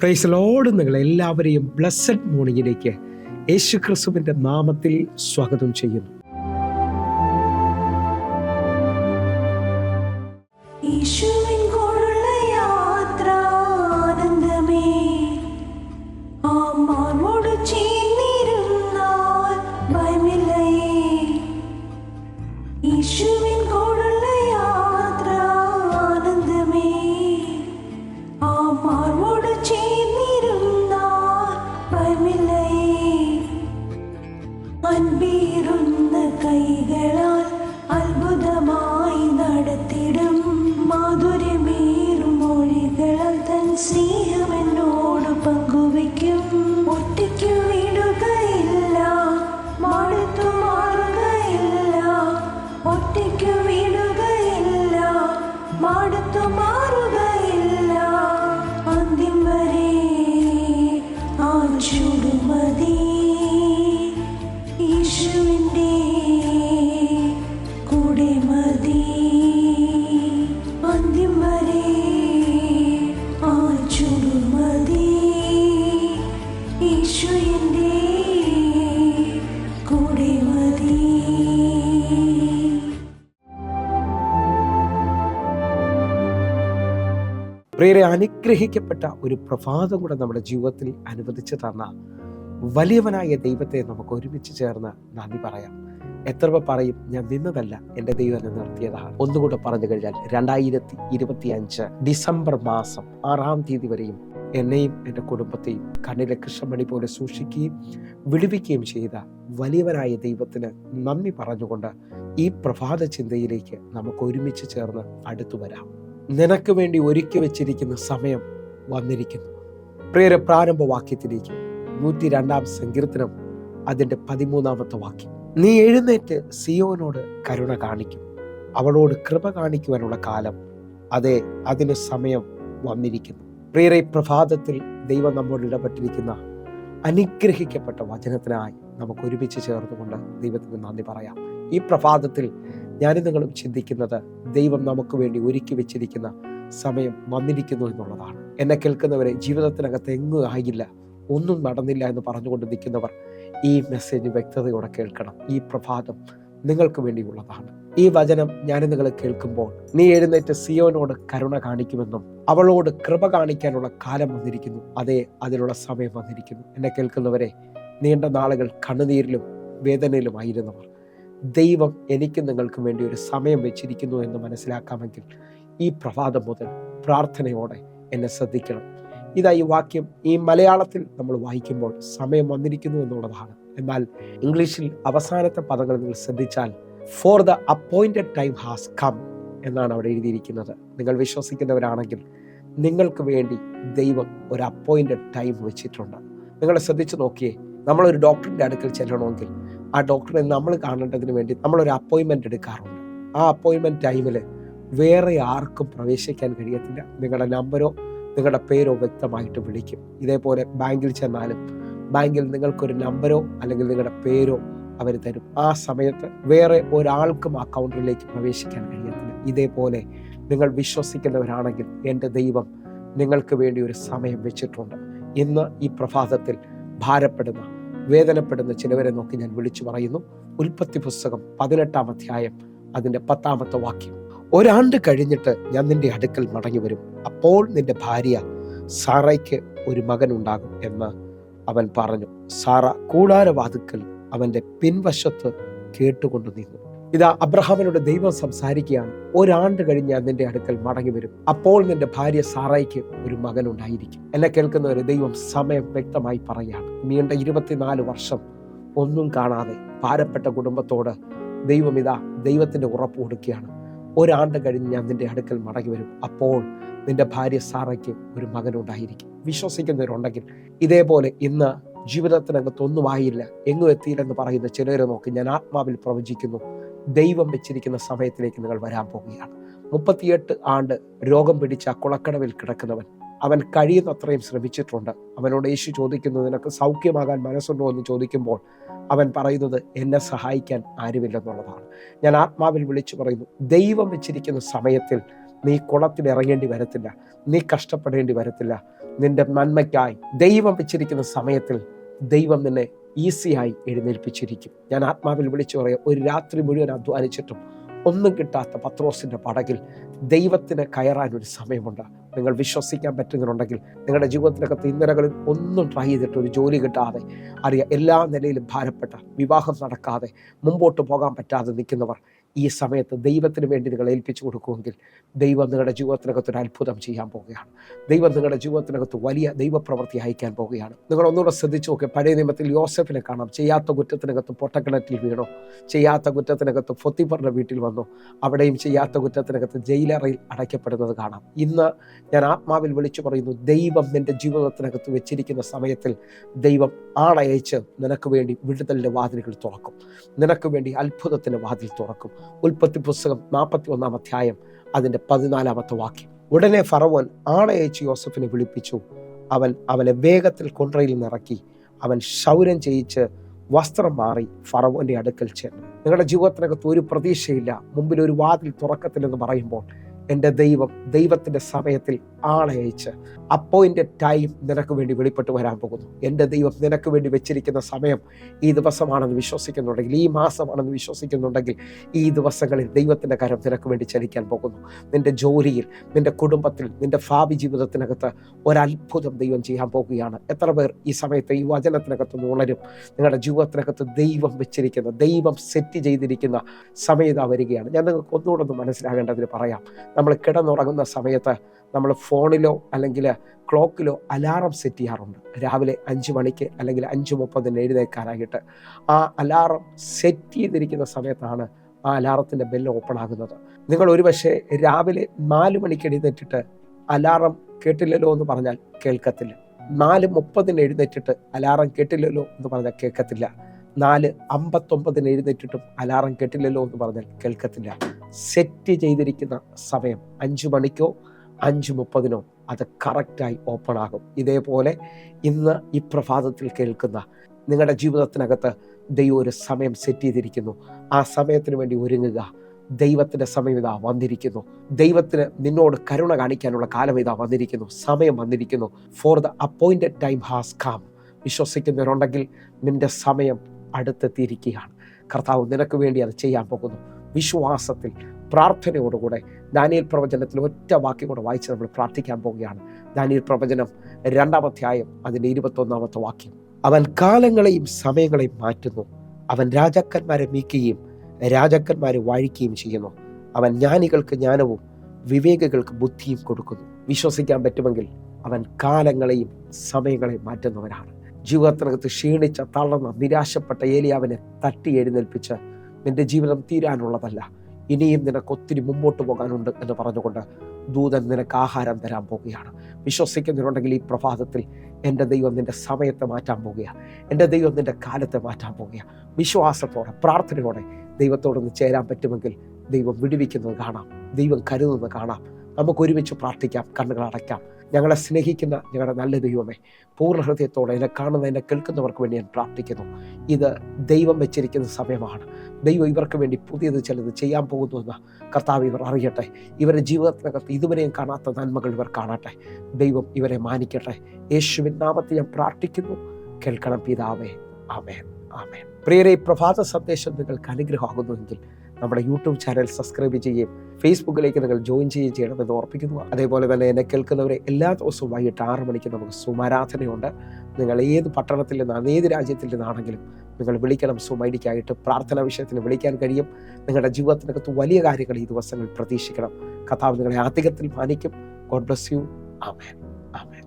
Praise Lord. നിങ്ങൾ എല്ലാവരെയും blessed മോർണിംഗിലേക്ക് യേശു ക്രിസ്തുവിൻ്റെ നാമത്തിൽ സ്വാഗതം ചെയ്യുന്നു. കൈകളാൽ അത്ഭുതമായി നടത്തിടും മാധുര്യമേറും മൊഴികളാൽ തൻ സ്നേഹമെന്നോട് പങ്കുവയ്ക്കും. ഒറ്റയ്ക്കു വിടുകയില്ല, മടുത്തു മാറുകയില്ല. ഒറ്റയ്ക്കു വിടുകയില്ല, മടുത്തു മാറുകയില്ല. അന്ത്യം വരെ ആ ചുടുമതി യേശുവിൻ്റെ കൂടെ മതി. അന്ത്യം വരെ ആ ചുടുമതി യേശുവിൻ്റെ കൂടെ മതി. പ്രിയരെ, അനുഗ്രഹിക്കപ്പെട്ട ഒരു പ്രഭാതം കൂടെ നമ്മുടെ ജീവിതത്തിൽ അനുവദിച്ചു തന്ന വലിയവനായ ദൈവത്തെ നമുക്ക് ഒരുമിച്ച് ചേർന്ന് നന്ദി പറയാം. എത്ര പേർ പറയും, ഞാൻ നിന്നതല്ല, എൻ്റെ ദൈവം എന്നെ നിർത്തിയതാണ്. ഒന്നുകൂടെ പറഞ്ഞു കഴിഞ്ഞാൽ 2025 ഡിസംബർ മാസം 6-ാം തീയതി വരെയും എന്നെയും എൻ്റെ കുടുംബത്തെയും കണ്ണിലെ കൃഷ്ണമണി പോലെ സൂക്ഷിക്കുകയും വിടുവിക്കുകയും ചെയ്ത വലിയവനായ ദൈവത്തിന് നന്ദി പറഞ്ഞുകൊണ്ട് ഈ പ്രഭാത ചിന്തയിലേക്ക് നമുക്ക് ഒരുമിച്ച് ചേർന്ന് അടുത്തു വരാം. നിനക്ക് വേണ്ടി ഒരുക്കി വെച്ചിരിക്കുന്ന സമയം വന്നിരിക്കുന്നു. പ്രിയരെ, പ്രാരംഭ വാക്യത്തിലേക്ക് 102-ാം സങ്കീർത്തനം അതിൻ്റെ 13-ാമത്തെ വാക്യം. നീ എഴുന്നേറ്റ് സിയോനോട് കരുണ കാണിക്കും, അവളോട് കൃപ കാണിക്കുവാനുള്ള കാലം, അതെ, അതിന് സമയം വന്നിരിക്കുന്നു. പ്രിയരെ, പ്രഭാതത്തിൽ ദൈവം നമ്മോട് ഇടപെട്ടിരിക്കുന്ന അനുഗ്രഹിക്കപ്പെട്ട വചനത്തിനായി നമുക്ക് ഒരുമിച്ച് ചേർന്നുകൊണ്ട് ദൈവത്തിന് നന്ദി പറയാം. ഈ പ്രഭാതത്തിൽ ഞാനും നിങ്ങളും ചിന്തിക്കുന്നത് ദൈവം നമുക്ക് വേണ്ടി ഒരുക്കി വെച്ചിരിക്കുന്ന സമയം വന്നിരിക്കുന്നു എന്നുള്ളതാണ്. എന്നെ കേൾക്കുന്നവരെ, ജീവിതത്തിനകത്ത് എങ്ങും ആയില്ല, ഒന്നും നടന്നില്ല എന്ന് പറഞ്ഞുകൊണ്ട് നിൽക്കുന്നവർ ഈ മെസ്സേജ് വ്യക്തതയോടെ കേൾക്കണം. ഈ പ്രഭാതം നിങ്ങൾക്ക് വേണ്ടിയുള്ളതാണ്. ഈ വചനം ഞാൻ നിങ്ങൾ കേൾക്കുമ്പോൾ, നീ എഴുന്നേറ്റ് സിയോനോട് കരുണ കാണിക്കുമെന്നും അവളോട് കൃപ കാണിക്കാനുള്ള കാലം വന്നിരിക്കുന്നു, അതേ, അതിനുള്ള സമയം വന്നിരിക്കുന്നു. എന്നെ കേൾക്കുന്നവരെ, നീണ്ട നാളുകൾ കണ്ണുനീരിലും വേദനയിലുമായിരുന്നവർ, ദൈവം എനിക്കും നിങ്ങൾക്കും വേണ്ടി ഒരു സമയം വെച്ചിരിക്കുന്നു എന്ന് മനസ്സിലാക്കാമെങ്കിൽ ഈ പ്രഭാതം മുതൽ പ്രാർത്ഥനയോടെ എന്നെ ശ്രദ്ധിക്കണം. ഇതാ ഈ വാക്യം ഈ മലയാളത്തിൽ നമ്മൾ വായിക്കുമ്പോൾ സമയം വന്നിരിക്കുന്നു എന്നുള്ളതാണ്. എന്നാൽ ഇംഗ്ലീഷിൽ അവസാനത്തെ പദങ്ങൾ നിങ്ങൾ ശ്രദ്ധിച്ചാൽ for the appointed time has come എന്നാണ് അവിടെ എഴുതിയിരിക്കുന്നത്. നിങ്ങൾ വിശ്വസിക്കുന്നവരാണെങ്കിൽ നിങ്ങൾക്ക് വേണ്ടി ദൈവം ഒരു അപ്പോയിന്റഡ് ടൈം വെച്ചിട്ടുണ്ട്. നിങ്ങൾ ശ്രദ്ധിച്ചു നോക്കിയേ, നമ്മളൊരു ഡോക്ടറിൻ്റെ അടുക്കൽ ചെല്ലണമെങ്കിൽ ആ ഡോക്ടറെ നമ്മൾ കാണേണ്ടതിന് വേണ്ടി നമ്മളൊരു അപ്പോയിൻമെൻ്റ് എടുക്കാറുണ്ട്. ആ അപ്പോയിൻമെൻറ്റ് ടൈമിൽ വേറെ ആർക്കും പ്രവേശിക്കാൻ കഴിയത്തില്ല. നിങ്ങളുടെ നമ്പരോ നിങ്ങളുടെ പേരോ വ്യക്തമായിട്ട് വിളിക്കും. ഇതേപോലെ ബാങ്കിൽ ചെന്നാലും ബാങ്കിൽ നിങ്ങൾക്കൊരു നമ്പരോ അല്ലെങ്കിൽ നിങ്ങളുടെ പേരോ അവർ തരും. ആ സമയത്ത് വേറെ ഒരാൾക്കും ആ കൗണ്ടറിലേക്ക് പ്രവേശിക്കാൻ കഴിയത്തില്ല. ഇതേപോലെ നിങ്ങൾ വിശ്വസിക്കുന്നവരാണെങ്കിൽ എൻ്റെ ദൈവം നിങ്ങൾക്ക് വേണ്ടി ഒരു സമയം വെച്ചിട്ടുണ്ട്. ഇന്ന് ഈ പ്രഭാതത്തിൽ ഭാരപ്പെടുന്ന വേദനപ്പെടുന്ന ചിലവരെ നോക്കി ഞാൻ വിളിച്ചു പറയുന്നു. ഉൽപ്പത്തി പുസ്തകം 18-ാം അധ്യായം അതിൻ്റെ 10-ാമത്തെ വാക്യം. ഒരാണ്ട് കഴിഞ്ഞിട്ട് ഞാൻ നിന്റെ അടുക്കൽ മടങ്ങി വരും, അപ്പോൾ നിന്റെ ഭാര്യ സാറയ്ക്ക് ഒരു മകൻ ഉണ്ടാകും എന്ന് അവൻ പറഞ്ഞു. സാറ കൂടാരവാതുക്കൽ അവന്റെ പിൻവശത്ത് കേട്ടുകൊണ്ട് നിന്നു. ഇതാ അബ്രഹാമിനോട് ദൈവം സംസാരിക്കുകയാണ്. ഒരാണ്ട് കഴിഞ്ഞ് ഞാൻ നിന്റെ അടുക്കൽ മടങ്ങി വരും, അപ്പോൾ നിന്റെ ഭാര്യ സാറയ്ക്ക് ഒരു മകൻ ഉണ്ടായിരിക്കും. എന്നെ കേൾക്കുന്നവര്, ദൈവം സമയം വ്യക്തമായി പറയുകയാണ്. നീണ്ട 24 വർഷം ഒന്നും കാണാതെ ഭാരപ്പെട്ട കുടുംബത്തോട് ദൈവം ഇതാ ദൈവത്തിന്റെ ഉറപ്പ് കൊടുക്കുകയാണ്. ഒരാണ്ട് കഴിഞ്ഞ് ഞാൻ നിന്റെ അടുക്കൽ മടങ്ങി വരും, അപ്പോൾ നിന്റെ ഭാര്യ സാറയ്ക്ക് ഒരു മകൻ ഉണ്ടായിരിക്കും. വിശ്വസിക്കുന്നവരുണ്ടെങ്കിൽ ഇതേപോലെ ഇന്ന് ജീവിതത്തിനകത്തൊന്നും ആയില്ല, എങ്ങും എത്തിയില്ലെന്ന് പറയുന്ന ചിലരെ നോക്കി ഞാൻ ആത്മാവിൽ പ്രവചിക്കുന്നു. ദൈവം വെച്ചിരിക്കുന്ന സമയത്തിലേക്ക് നിങ്ങൾ വരാൻ പോവുകയാണ്. 38 ആണ്ട് രോഗം പിടിച്ച കുളക്കടവിൽ കിടക്കുന്നവൻ, അവൻ കഴിയുന്നത്രയും ശ്രമിച്ചിട്ടുണ്ട്. അവനോട് യേശു ചോദിക്കുന്നു, നിനക്ക് സൗഖ്യമാകാൻ മനസ്സുണ്ടോ എന്ന് ചോദിക്കുമ്പോൾ അവൻ പറയുന്നത്, എന്നെ സഹായിക്കാൻ ആരുമില്ലെന്നുള്ളതാണ്. ഞാൻ ആത്മാവിൽ വിളിച്ചു പറയുന്നു, ദൈവം വെച്ചിരിക്കുന്ന സമയത്തിൽ നീ കുളത്തിൽ ഇറങ്ങേണ്ടി വരത്തില്ല, നീ കഷ്ടപ്പെടേണ്ടി വരത്തില്ല, നിന്റെ നന്മയ്ക്കായി ദൈവം വെച്ചിരിക്കുന്ന സമയത്തിൽ ദൈവം നിന്നെ ഈസിയായി എഴുന്നേൽപ്പിച്ചിരിക്കും. ഞാൻ ആത്മാവിൽ വിളിച്ചു പറയാം, ഒരു രാത്രി മുഴുവൻ അധ്വാനിച്ചിട്ടും ഒന്നും കിട്ടാത്ത പത്രോസിൻ്റെ പടകിൽ ദൈവത്തിന് കയറാനൊരു സമയമുണ്ട്. നിങ്ങൾ വിശ്വസിക്കാൻ പറ്റുന്നുണ്ടെങ്കിൽ നിങ്ങളുടെ ജീവിതത്തിനകത്ത് ഇന്നലകളിൽ ഒന്നും ട്രൈ ചെയ്തിട്ട് ഒരു ജോലി കിട്ടാതെ, എല്ലാ നിലയിലും ഭാരപ്പെട്ട, വിവാഹം നടക്കാതെ, മുമ്പോട്ട് പോകാൻ പറ്റാതെ നിൽക്കുന്നവർ ഈ സമയത്ത് ദൈവത്തിന് വേണ്ടി നിങ്ങൾ ഏൽപ്പിച്ചു കൊടുക്കുമെങ്കിൽ ദൈവം നിങ്ങളുടെ ജീവിതത്തിനകത്ത് ഒരു അത്ഭുതം ചെയ്യാൻ പോവുകയാണ്. ദൈവം നിങ്ങളുടെ ജീവിതത്തിനകത്ത് വലിയ ദൈവപ്രവൃത്തി അയക്കാൻ പോവുകയാണ്. നിങ്ങൾ ഒന്നുകൂടെ ശ്രദ്ധിച്ചു നോക്കുക. പഴയ നിയമത്തിൽ യോസെഫിനെ കാണാം. ചെയ്യാത്ത കുറ്റത്തിനകത്ത് പൊട്ടക്കിണറ്റിൽ വീണു, ചെയ്യാത്ത കുറ്റത്തിനകത്ത് പൊത്തിഫറിന്റെ വീട്ടിൽ വന്നു, അവിടെയും ചെയ്യാത്ത കുറ്റത്തിനകത്ത് ജയിലറയിൽ അടയ്ക്കപ്പെടുന്നത് കാണാം. ഇന്ന് ഞാൻ ആത്മാവിൽ വിളിച്ചു പറയുന്നു, ദൈവം നിന്റെ ജീവിതത്തിനകത്ത് വെച്ചിരിക്കുന്ന സമയത്തിൽ ദൈവം ആളയച്ച് നിനക്ക് വേണ്ടി വിടുതലിൻ്റെ വാതിലുകൾ തുറക്കും, നിനക്ക് വേണ്ടി അത്ഭുതത്തിൻ്റെ വാതിൽ തുറക്കും. ഉൽപ്പത്തി പുസ്തകം 41 അധ്യായം അതിൻ്റെ 14 വാക്യം. ഉടനെ ഫറവോൻ ആളയച്ച് യോസഫിനെ വിളിപ്പിച്ചു. അവനെ വേഗത്തിൽ കൊണ്ടറയിൽ നിറക്കി. അവൻ ക്ഷൗരം ചെയ്യിച്ച് വസ്ത്രം മാറി ഫറവോന്റെ അടുക്കൽ ചെന്നു. നിങ്ങളുടെ ജീവിതത്തിനകത്ത് ഒരു പ്രതീക്ഷയില്ല, മുമ്പിൽ ഒരു വാതിൽ തുറക്കത്തില്ലെന്ന് പറയുമ്പോൾ എൻ്റെ ദൈവത്തിൻ്റെ സമയത്തിൽ ആളയച്ച് അപ്പോയിൻറ്റഡ് ടൈം നിനക്ക് വേണ്ടി വെളിപ്പെട്ട് വരാൻ പോകുന്നു. എൻ്റെ ദൈവം നിനക്ക് വേണ്ടി വെച്ചിരിക്കുന്ന സമയം ഈ ദിവസമാണെന്ന് വിശ്വസിക്കുന്നുണ്ടെങ്കിൽ, ഈ മാസമാണെന്ന് വിശ്വസിക്കുന്നുണ്ടെങ്കിൽ, ഈ ദിവസങ്ങളിൽ ദൈവത്തിൻ്റെ കരം നിനക്ക് വേണ്ടി ചലിക്കാൻ പോകുന്നു. നിൻ്റെ ജോലിയിൽ, നിൻ്റെ കുടുംബത്തിൽ, നിൻ്റെ ഭാവി ജീവിതത്തിനകത്ത് ഒരത്ഭുതം ദൈവം ചെയ്യാൻ പോകുകയാണ്. എത്ര പേർ ഈ സമയത്ത് ഈ വചനത്തിനകത്ത് ഉണരും? നിങ്ങളുടെ ജീവിതത്തിനകത്ത് ദൈവം വെച്ചിരിക്കുന്ന, ദൈവം സെറ്റ് ചെയ്തിരിക്കുന്ന സമയത്ത് വരികയാണ്. ഞാൻ നിങ്ങൾക്ക് ഒന്നുകൂടെ ഒന്ന് മനസ്സിലാകേണ്ടതിന് പറയാം. നമ്മൾ കിടന്നുറങ്ങുന്ന സമയത്ത് നമ്മൾ ഫോണിലോ അല്ലെങ്കിൽ ക്ലോക്കിലോ അലാറം സെറ്റ് ചെയ്യാറുണ്ട്. രാവിലെ 5 മണിക്ക് അല്ലെങ്കിൽ 5:30 എഴുന്നേൽക്കാനായിട്ട് ആ അലാറം സെറ്റ് ചെയ്തിരിക്കുന്ന സമയത്താണ് ആ അലാറത്തിൻ്റെ ബെല്ല് ഓപ്പൺ ആകുന്നത്. നിങ്ങൾ ഒരുപക്ഷെ രാവിലെ 4 മണിക്ക് എഴുന്നേറ്റിട്ട് അലാറം കേട്ടില്ലല്ലോ എന്ന് പറഞ്ഞാൽ കേൾക്കത്തില്ല. 4:30 എഴുന്നേറ്റിട്ട് അലാറം കേട്ടില്ലല്ലോ എന്ന് പറഞ്ഞാൽ കേൾക്കത്തില്ല. 4:59 എഴുന്നേറ്റിട്ടും അലാറം കേട്ടില്ലല്ലോ എന്ന് പറഞ്ഞാൽ കേൾക്കത്തില്ല. സെറ്റ് ചെയ്തിരിക്കുന്ന സമയം 5 മണിക്കോ 5:30 അത് കറക്റ്റായി ഓപ്പൺ ആകും. ഇതേപോലെ ഇന്ന് ഈ പ്രഭാതത്തിൽ കേൾക്കുന്ന നിങ്ങളുടെ ജീവിതത്തിനകത്ത് ദൈവം ഒരു സമയം സെറ്റ് ചെയ്തിരിക്കുന്നു. ആ സമയത്തിന് വേണ്ടി ഒരുങ്ങുക. ദൈവത്തിൻ്റെ സമയം ഇതാ വന്നിരിക്കുന്നു. ദൈവത്തിന് നിന്നോട് കരുണ കാണിക്കാനുള്ള കാലം ഇതാ വന്നിരിക്കുന്നു. സമയം വന്നിരിക്കുന്നു. For the appointed time has come. വിശ്വസിക്കുന്നവരുണ്ടെങ്കിൽ നിന്റെ സമയം അടുത്തെത്തിയിരിക്കുകയാണ്. കർത്താവ് നിനക്ക് വേണ്ടി അത് ചെയ്യാൻ പോകുന്നു. വിശ്വാസത്തിൽ പ്രാർത്ഥനയോടുകൂടെ ദാനിയേൽ പ്രവചനത്തിൽ ഒറ്റ വാക്യം കൂടെ വായിച്ച് നമ്മൾ പ്രാർത്ഥിക്കാൻ പോവുകയാണ്. ദാനിയേൽ പ്രവചനം 2-ാം അധ്യായം അതിൻ്റെ 21-ാമത്തെ വാക്യം. അവൻ കാലങ്ങളെയും സമയങ്ങളെയും മാറ്റുന്നു. അവൻ രാജാക്കന്മാരെ നീക്കുകയും രാജാക്കന്മാരെ വാഴിക്കുകയും ചെയ്യുന്നു. അവൻ ജ്ഞാനികൾക്ക് ജ്ഞാനവും വിവേകികൾക്ക് ബുദ്ധിയും കൊടുക്കുന്നു. വിശ്വസിക്കാൻ പറ്റുമെങ്കിൽ അവൻ കാലങ്ങളെയും സമയങ്ങളെയും മാറ്റുന്നവനാണ്. ജീവിതത്തിനകത്ത് ക്ഷീണിച്ച, തളർന്ന, നിരാശപ്പെട്ട ഏലിയാവിനെ തട്ടി എഴുന്നേൽപ്പിച്ച് നിന്റെ ജീവിതം തീരാനുള്ളതല്ല, ഇനിയും നിനക്ക് ഒത്തിരി മുമ്പോട്ട് പോകാനുണ്ട് എന്ന് പറഞ്ഞുകൊണ്ട് ദൂതൻ നിനക്ക് ആഹാരം തരാൻ പോവുകയാണ്. വിശ്വസിക്കുന്നുണ്ടെങ്കിൽ ഈ പ്രഭാതത്തിൽ എൻ്റെ ദൈവം നിൻ്റെ സമയത്തെ മാറ്റാൻ പോവുകയാണ്. എൻ്റെ ദൈവം നിൻ്റെ കാലത്തെ മാറ്റാൻ പോവുകയാണ്. വിശ്വാസത്തോടെ, പ്രാർത്ഥനയോടെ ദൈവത്തോടൊന്ന് ചേരാൻ പറ്റുമെങ്കിൽ ദൈവം വിടുവിക്കുന്നത് കാണാം, ദൈവം കരുതുന്നത് കാണാം. നമുക്ക് ഒരുമിച്ച് പ്രാർത്ഥിക്കാം, കണ്ണുകൾ അടയ്ക്കാം. ഞങ്ങളെ സ്നേഹിക്കുന്ന ഞങ്ങളുടെ നല്ല ദൈവമേ, പൂർണ്ണ ഹൃദയത്തോടെ എന്നെ കാണുന്ന, എന്നെ കേൾക്കുന്നവർക്ക് വേണ്ടി ഞാൻ പ്രാർത്ഥിക്കുന്നു. ഇത് ദൈവം വെച്ചിരിക്കുന്ന സമയമാണ്. ദൈവം ഇവർക്ക് വേണ്ടി പുതിയത് ചിലത് ചെയ്യാൻ പോകുന്നുവെന്ന് കർത്താവ് ഇവർ അറിയട്ടെ. ഇവരുടെ ജീവിതത്തിനകത്ത് ഇതുവരെയും കാണാത്ത നന്മകൾ ഇവർ കാണട്ടെ. ദൈവം ഇവരെ മാനിക്കട്ടെ. യേശുവിൻ നാമത്തിൽ ഞാൻ പ്രാർത്ഥിക്കുന്നു. കേൾക്കണം പിതാവേ. ആമേൻ, ആമേൻ. പ്രിയരെ, പ്രഭാത സന്ദേശം നിങ്ങൾക്ക് അനുഗ്രഹമാകുന്നുവെങ്കിൽ നമ്മുടെ യൂട്യൂബ് ചാനൽ സബ്സ്ക്രൈബ് ചെയ്യുകയും ഫേസ്ബുക്കിലേക്ക് നിങ്ങൾ ജോയിൻ ചെയ്യുകയും ചെയ്യണമെന്ന് ഓർപ്പിക്കുന്നു. അതേപോലെ തന്നെ എന്നെ കേൾക്കുന്നവരെ എല്ലാ ദിവസവും വൈകിട്ട് 6 മണിക്ക് നമുക്ക് സുമാരാധനയുണ്ട്. നിങ്ങൾ ഏത് പട്ടണത്തിൽ നിന്നാണ്, ഏത് രാജ്യത്തിൽ നിന്നാണെങ്കിലും നിങ്ങൾ വിളിക്കണം. സുമൈഡിക്കായിട്ട് പ്രാർത്ഥനാ വിഷയത്തിന് വിളിക്കാൻ കഴിയും. നിങ്ങളുടെ ജീവിതത്തിനകത്ത് വലിയ കാര്യങ്ങൾ ഈ ദിവസങ്ങളിൽ പ്രതീക്ഷിക്കണം. കർത്താവ് നിങ്ങളെ അധികത്തിൽ മാനിക്കും. God bless you. ആമേൻ, ആമേൻ.